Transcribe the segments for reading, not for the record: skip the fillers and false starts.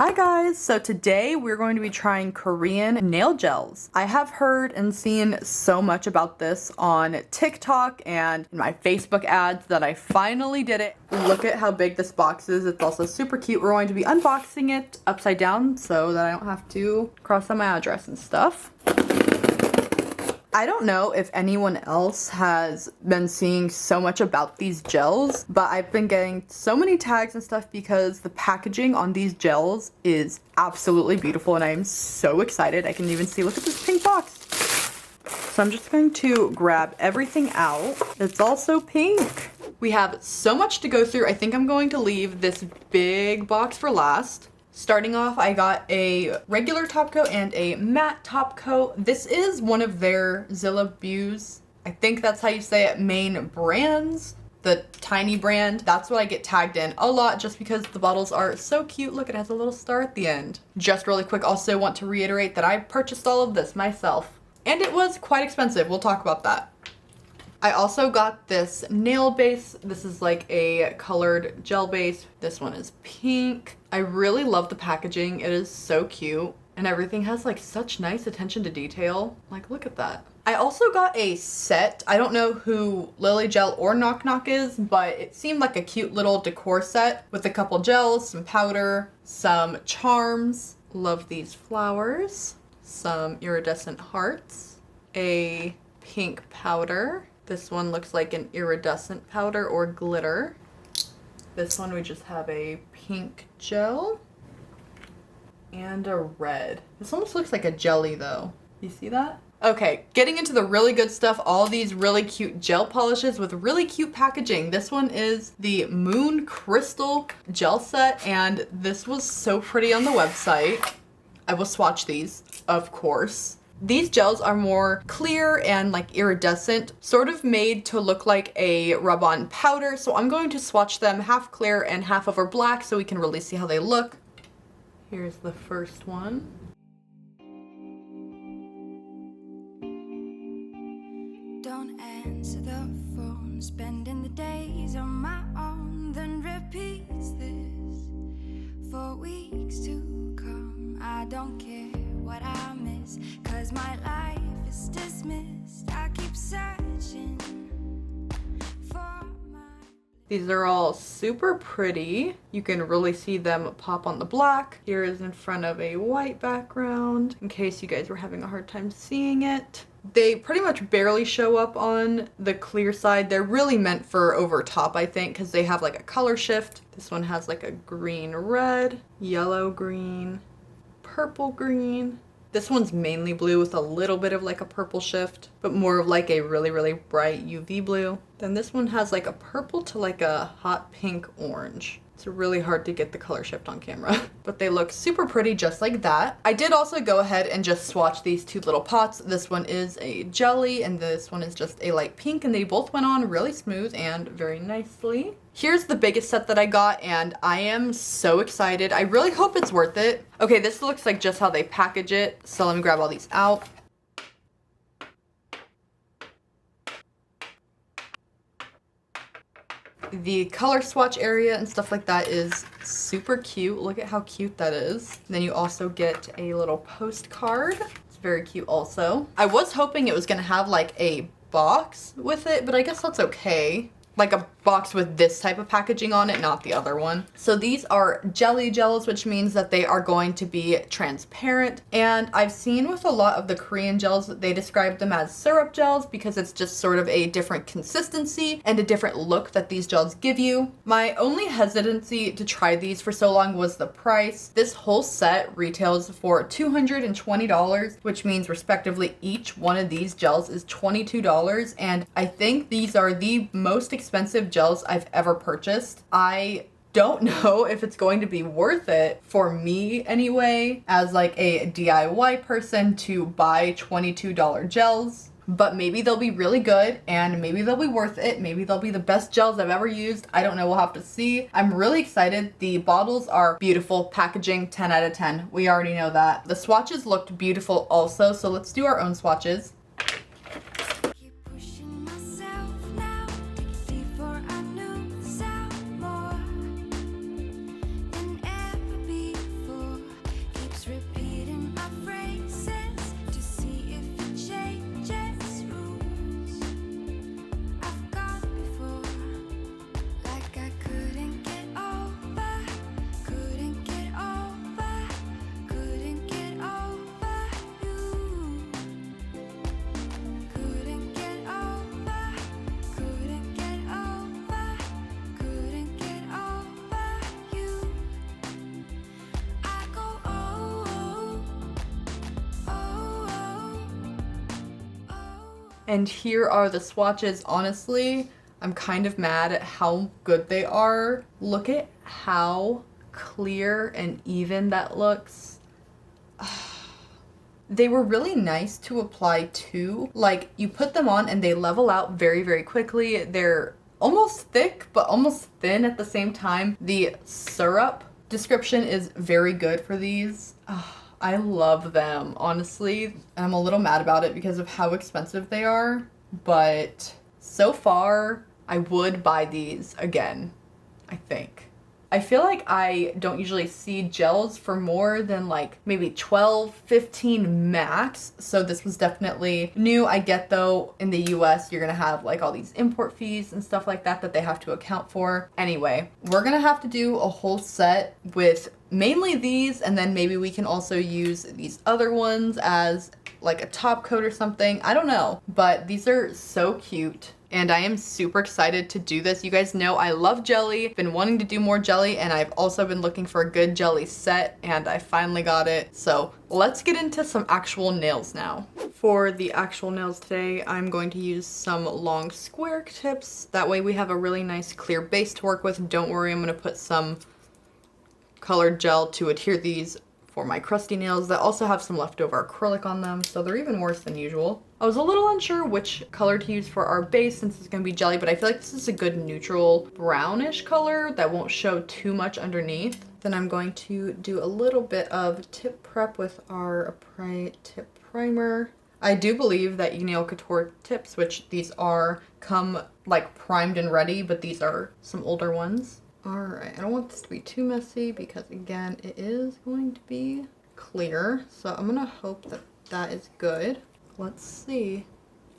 Hi guys, so today we're going to be trying Korean nail gels. I have heard and seen so much about this on TikTok and in my Facebook ads that I finally did it. Look at how big this box is. It's also super cute. We're going to be unboxing it upside down so that I don't have to cross out my address and stuff. I don't know if anyone else has been seeing so much about these gels, but I've been getting so many tags and stuff because the packaging on these gels is absolutely beautiful and I am so excited. I can even see, look at this pink box. So I'm just going to grab everything out. It's also pink. We have so much to go through. I think I'm going to leave this big box for last. Starting off, I got a regular top coat and a matte top coat. This is one of their Zillabeau's, I think that's how you say it, main brands. The tiny brand. That's what I get tagged in a lot just because the bottles are so cute. Look, it has a little star at the end. Just really quick, also want to reiterate that I purchased all of this myself. And it was quite expensive. We'll talk about that. I also got this nail base. This is like a colored gel base. This one is pink. I really love the packaging. It is so cute. And everything has like such nice attention to detail. Like, look at that. I also got a set. I don't know who Lily Gel or Knock Knock is, but it seemed like a cute little decor set with a couple gels, some powder, some charms. Love these flowers. Some iridescent hearts. A pink powder. This one looks like an iridescent powder or glitter. This one we just have a pink gel and a red. This almost looks like a jelly though. You see that? Okay, getting into the really good stuff, all these really cute gel polishes with really cute packaging. This one is the Moon Crystal gel set and this was so pretty on the website. I will swatch these, of course. These gels are more clear and like iridescent, sort of made to look like a rub-on powder. So I'm going to swatch them half clear and half over black so we can really see how they look. Here's the first one. Don't answer the phone, spending the days on my own, then repeats this for weeks to come. I don't care what I miss, 'cause my life is dismissed. I keep searching for my... These are all super pretty. You can really see them pop on the black. Here is in front of a white background, in case you guys were having a hard time seeing it. They pretty much barely show up on the clear side. They're really meant for over top, I think, because they have like a color shift. This one has like a green red, yellow green, purple green. This one's mainly blue with a little bit of like a purple shift, but more of like a really, really bright UV blue. Then this one has like a purple to like a hot pink orange. It's really hard to get the color shift on camera, but they look super pretty just like that. I did also go ahead and just swatch these two little pots. This one is a jelly and this one is just a light pink, and they both went on really smooth and very nicely. Here's the biggest set that I got and I am so excited. I really hope it's worth it. Okay, this looks like just how they package it. So let me grab all these out. The color swatch area and stuff like that is super cute. Look at how cute that is. And then you also get a little postcard. It's very cute also. I was hoping it was gonna have like a box with it, but I guess that's okay. Like a box with this type of packaging on it, not the other one. So these are jelly gels, which means that they are going to be transparent. And I've seen with a lot of the Korean gels that they describe them as syrup gels because it's just sort of a different consistency and a different look that these gels give you. My only hesitancy to try these for so long was the price. This whole set retails for $220, which means respectively each one of these gels is $22. And I think these are the most expensive gels I've ever purchased. I don't know if it's going to be worth it for me anyway, as like a DIY person to buy $22 gels, but maybe they'll be really good and maybe they'll be worth it. Maybe they'll be the best gels I've ever used. I don't know, we'll have to see. I'm really excited. The bottles are beautiful, packaging 10 out of 10. We already know that. The swatches looked beautiful also, so let's do our own swatches. More than ever before. And here are the swatches. Honestly, I'm kind of mad at how good they are. Look at how clear and even that looks. They were really nice to apply to. Like, you put them on and they level out very, very quickly. They're almost thick, but almost thin at the same time. The syrup description is very good for these. I love them, honestly. I'm a little mad about it because of how expensive they are, but so far, I would buy these again, I think. I feel like I don't usually see gels for more than like maybe 12, 15 max. So this was definitely new. I get though, in the US, you're gonna have like all these import fees and stuff like that that they have to account for. Anyway, we're gonna have to do a whole set with mainly these, and then maybe we can also use these other ones as like a top coat or something. I don't know, but these are so cute. And I am super excited to do this. You guys know I love jelly, been wanting to do more jelly, and I've also been looking for a good jelly set, and I finally got it. So let's get into some actual nails now. For the actual nails today, I'm going to use some long square tips. That way we have a really nice clear base to work with. Don't worry, I'm gonna put some colored gel to adhere these for my crusty nails that also have some leftover acrylic on them, so they're even worse than usual. I was a little unsure which color to use for our base since it's gonna be jelly, but I feel like this is a good neutral brownish color that won't show too much underneath. Then I'm going to do a little bit of tip prep with our Upright Tip Primer. I do believe that Nail Couture tips, which these are, come like primed and ready, but these are some older ones. Alright, I don't want this to be too messy because again, it is going to be clear. So I'm gonna hope that that is good. Let's see.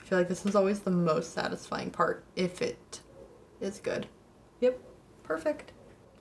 I feel like this is always the most satisfying part if it is good. Yep, perfect.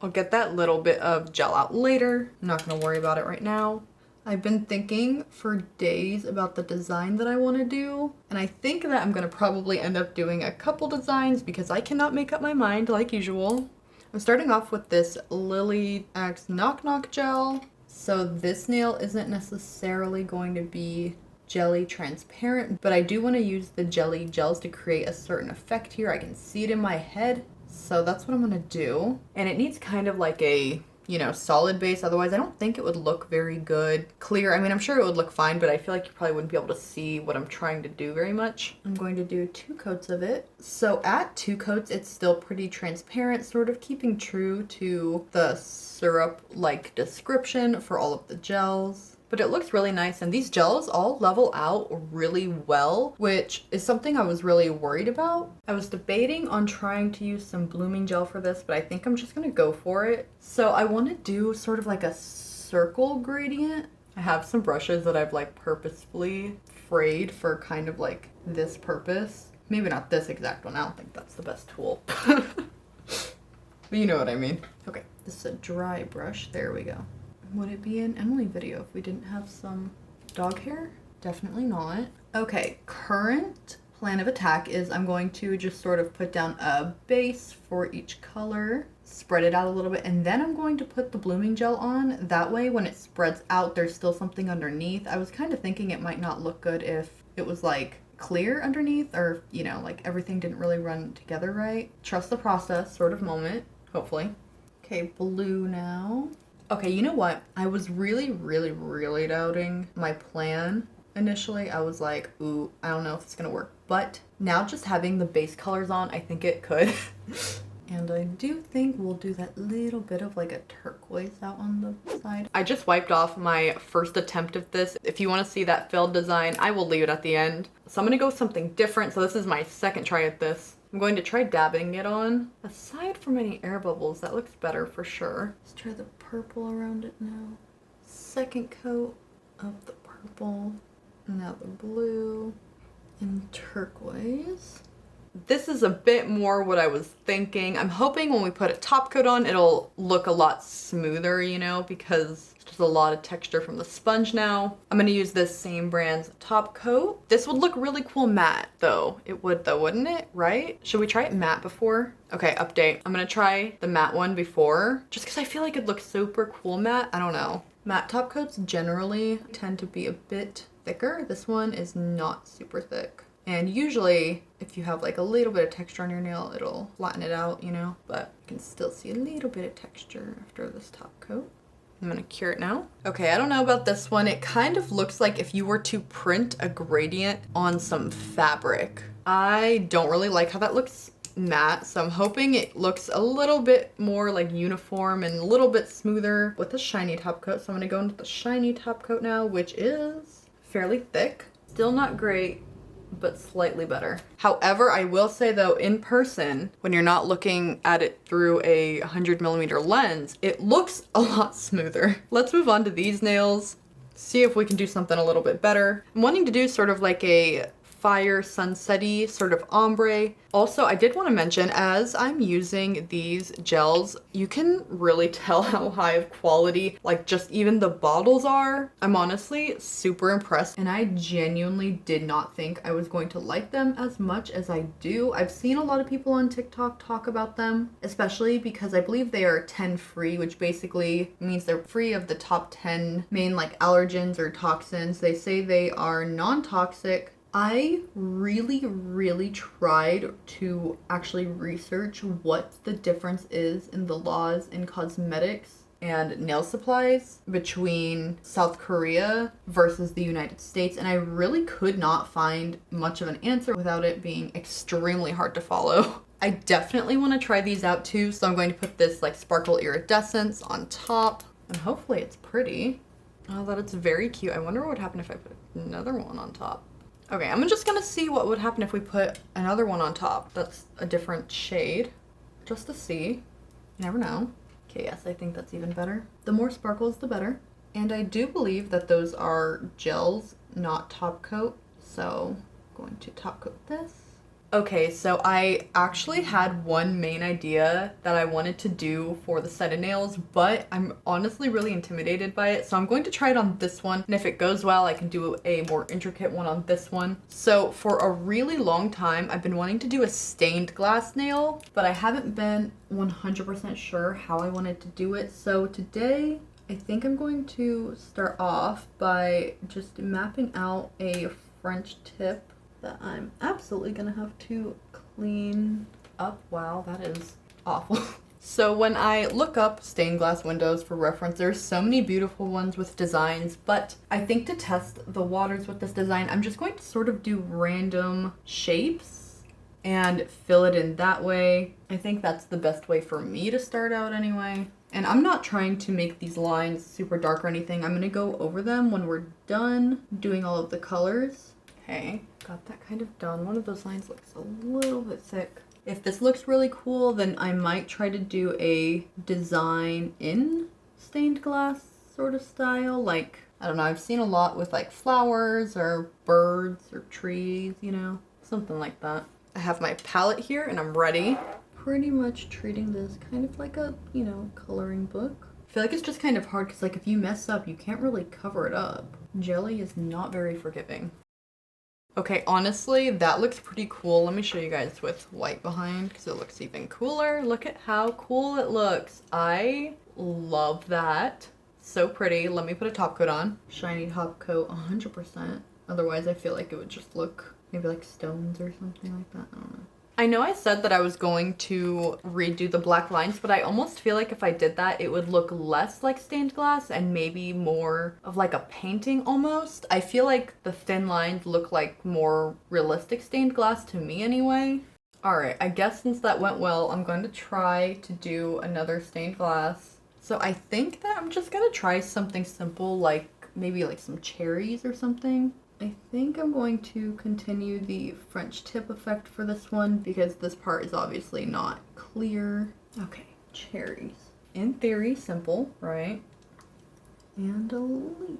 I'll get that little bit of gel out later. I'm not gonna worry about it right now. I've been thinking for days about the design that I want to do, and I think that I'm gonna probably end up doing a couple designs because I cannot make up my mind like usual. I'm starting off with this Lily X Knock Knock gel. So this nail isn't necessarily going to be jelly transparent, but I do want to use the jelly gels to create a certain effect here. I can see it in my head, so that's what I'm gonna do. And it needs kind of like a, you know, solid base, otherwise I don't think it would look very good. Clear, I mean, I'm sure it would look fine, but I feel like you probably wouldn't be able to see what I'm trying to do very much. I'm going to do 2 coats of it. So at 2 coats, it's still pretty transparent, sort of keeping true to the syrup-like description for all of the gels. But it looks really nice, and these gels all level out really well, which is something I was really worried about. I was debating on trying to use some blooming gel for this, but I think I'm just gonna go for it. So I want to do sort of like a circle gradient. I have some brushes that I've like purposefully frayed for kind of like this purpose. Maybe not this exact one, I don't think that's the best tool. But you know what I mean. Okay, this is a dry brush, there we go. Would it be an Emily video if we didn't have some dog hair? Definitely not. Okay, current plan of attack is I'm going to just sort of put down a base for each color, spread it out a little bit, and then I'm going to put the blooming gel on. That way when it spreads out, there's still something underneath. I was kind of thinking it might not look good if it was like clear underneath, or, you know, like everything didn't really run together right. Trust the process sort of moment, hopefully. Okay, blue now. Okay, you know what? I was really doubting my plan initially. I was like, ooh, I don't know if it's gonna work. But now just having the base colors on, I think it could. And I do think we'll do that little bit of like a turquoise out on the side. I just wiped off my first attempt of this. If you want to see that failed design, I will leave it at the end. So I'm gonna go with something different. So this is my second try at this. I'm going to try dabbing it on. Aside from any air bubbles, that looks better for sure. Let's try the purple around it now. Second coat of the purple. Now the blue and turquoise. This is a bit more what I was thinking. I'm hoping when we put a top coat on, it'll look a lot smoother, you know, because there's a lot of texture from the sponge now. I'm gonna use this same brand's top coat. This would look really cool matte though. It would though, wouldn't it? Right? Should we try it matte before? Okay, update. I'm gonna try the matte one before, just because I feel like it looks super cool matte. I don't know. Matte top coats generally tend to be a bit thicker. This one is not super thick. And usually if you have like a little bit of texture on your nail, it'll flatten it out, you know, but you can still see a little bit of texture after this top coat. I'm gonna cure it now. Okay, I don't know about this one. It kind of looks like if you were to print a gradient on some fabric. I don't really like how that looks matte, so I'm hoping it looks a little bit more like uniform and a little bit smoother with a shiny top coat. So I'm gonna go into the shiny top coat now, which is fairly thick. Still not great, but slightly better. However, I will say though, in person, when you're not looking at it through a 100mm lens, it looks a lot smoother. Let's move on to these nails, see if we can do something a little bit better. I'm wanting to do sort of like a fire sunset-y sort of ombre. Also, I did want to mention, as I'm using these gels, you can really tell how high of quality, like just even the bottles are. I'm honestly super impressed, and I genuinely did not think I was going to like them as much as I do. I've seen a lot of people on TikTok talk about them, especially because I believe they are 10 free, which basically means they're free of the top 10 main like allergens or toxins. They say they are non-toxic. I really tried to actually research what the difference is in the laws in cosmetics and nail supplies between South Korea versus the United States, and I really could not find much of an answer without it being extremely hard to follow. I definitely want to try these out too, so I'm going to put this like sparkle iridescence on top, and hopefully it's pretty. Oh, that it's very cute. I wonder what would happen if I put another one on top. Okay, I'm just gonna see what would happen if we put another one on top that's a different shade, just to see. You never know. Okay, yes, I think that's even better. The more sparkles, the better. And I do believe that those are gels, not top coat, so I'm going to top coat this. Okay, so I actually had one main idea that I wanted to do for the set of nails, but I'm honestly really intimidated by it. So I'm going to try it on this one. And if it goes well, I can do a more intricate one on this one. So for a really long time, I've been wanting to do a stained glass nail, but I haven't been 100% sure how I wanted to do it. So today, I think I'm going to start off by just mapping out a French tip that I'm absolutely gonna have to clean up. Wow, that is awful. So when I look up stained glass windows for reference, there's so many beautiful ones with designs, but I think to test the waters with this design, I'm just going to sort of do random shapes and fill it in that way. I think that's the best way for me to start out anyway. And I'm not trying to make these lines super dark or anything. I'm gonna go over them when we're done doing all of the colors. Okay, got that kind of done. One of those lines looks a little bit thick. If this looks really cool, then I might try to do a design in stained glass sort of style. Like, I don't know, I've seen a lot with like flowers or birds or trees, you know, something like that. I have my palette here and I'm ready. Pretty much treating this kind of like a, you know, coloring book. I feel like it's just kind of hard because like if you mess up, you can't really cover it up. Jelly is not very forgiving. Okay, honestly, that looks pretty cool. Let me show you guys with white behind because it looks even cooler. Look at how cool it looks. I love that. So pretty. Let me put a top coat on. Shiny top coat, 100%. Otherwise, I feel like it would just look maybe like stones or something like that. I don't know. I know I said that I was going to redo the black lines, but I almost feel like if I did that, it would look less like stained glass and maybe more of like a painting almost. I feel like the thin lines look like more realistic stained glass to me anyway. Alright, I guess since that went well, I'm going to try to do another stained glass. So I think that I'm just going to try something simple like maybe like some cherries or something. I think I'm going to continue the French tip effect for this one because this part is obviously not clear. Okay, cherries. In theory, simple, right? And a leaf.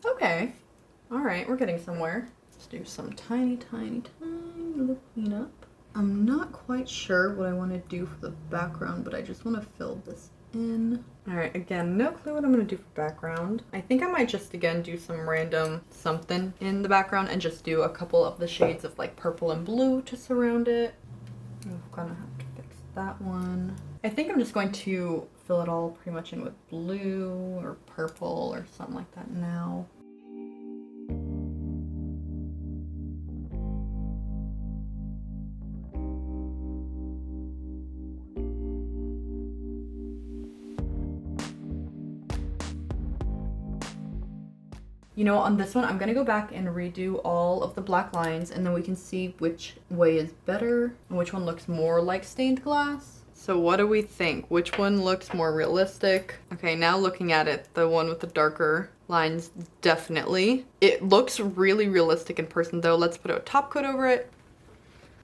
Okay. All right, we're getting somewhere. Let's do some tiny little cleanup. I'm not quite sure what I want to do for the background, but I just want to fill this in. All right, again, no clue what I'm gonna do for background. I think I might just again do some random something in the background and just do a couple of the shades of like purple and blue to surround it. I'm gonna have to fix that one. I think I'm just going to fill it all pretty much in with blue or purple or something like that now. You know, on this one, I'm gonna go back and redo all of the black lines, and then we can see which way is better and which one looks more like stained glass. So what do we think? Which one looks more realistic? Okay, now looking at it, the one with the darker lines, definitely. It looks really realistic in person though. Let's put a top coat over it.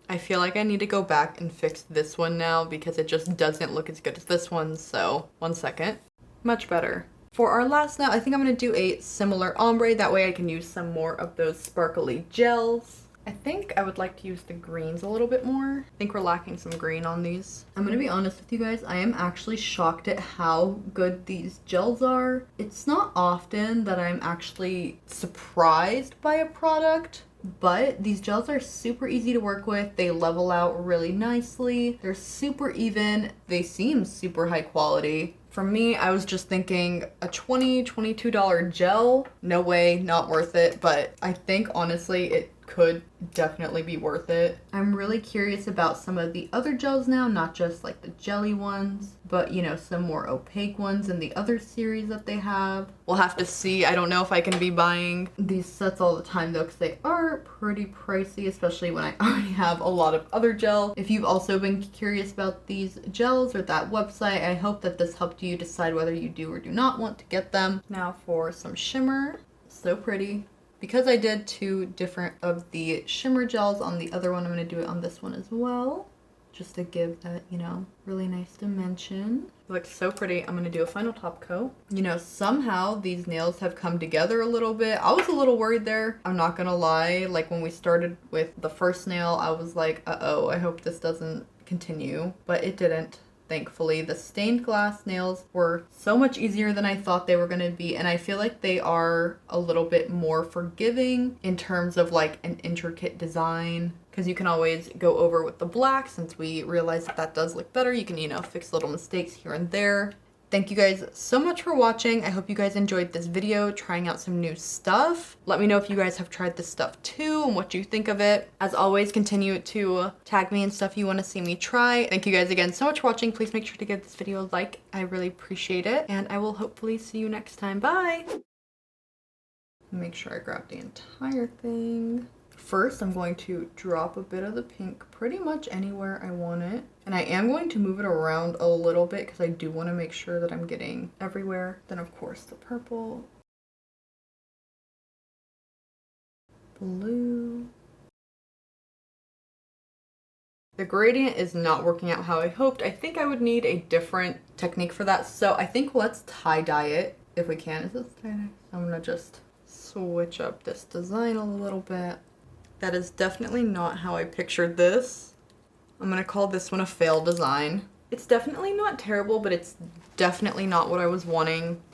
I feel like I need to go back and fix this one now because it just doesn't look as good as this one. So 1 second. Much better. For our last nail, I think I'm going to do a similar ombre. That way I can use some more of those sparkly gels. I think I would like to use the greens a little bit more. I think we're lacking some green on these. I'm going to be honest with you guys. I am actually shocked at how good these gels are. It's not often that I'm actually surprised by a product, but these gels are super easy to work with. They level out really nicely. They're super even. They seem super high quality. For me, I was just thinking a $22 gel, no way, not worth it, but I think honestly it could definitely be worth it. I'm really curious about some of the other gels now, not just like the jelly ones, but you know, some more opaque ones in the other series that they have. We'll have to see. I don't know if I can be buying these sets all the time though, because they are pretty pricey, especially when I already have a lot of other gel. If you've also been curious about these gels or that website, I hope that this helped you decide whether you do or do not want to get them. Now for some shimmer. So pretty. Because I did 2 different of the shimmer gels on the other one, I'm going to do it on this one as well. Just to give that, you know, really nice dimension. It looks so pretty. I'm going to do a final top coat. You know, somehow these nails have come together a little bit. I was a little worried there. I'm not going to lie. Like when we started with the first nail, I was like, uh-oh, I hope this doesn't continue. But it didn't. Thankfully, the stained glass nails were so much easier than I thought they were going to be, and I feel like they are a little bit more forgiving in terms of like an intricate design, because you can always go over with the black since we realized that that does look better. You can, you know, fix little mistakes here and there. Thank you guys so much for watching. I hope you guys enjoyed this video, trying out some new stuff. Let me know if you guys have tried this stuff too and what you think of it. As always, continue to tag me in stuff you want to see me try. Thank you guys again so much for watching. Please make sure to give this video a like. I really appreciate it. And I will hopefully see you next time. Bye! Make sure I grab the entire thing. First, I'm going to drop a bit of the pink pretty much anywhere I want it. And I am going to move it around a little bit because I do want to make sure that I'm getting everywhere. Then, of course, the purple. Blue. The gradient is not working out how I hoped. I think I would need a different technique for that. So I think let's tie-dye it if we can. Is this tie-dye? I'm going to just switch up this design a little bit. That is definitely not how I pictured this. I'm gonna call this one a fail design. It's definitely not terrible, but it's definitely not what I was wanting.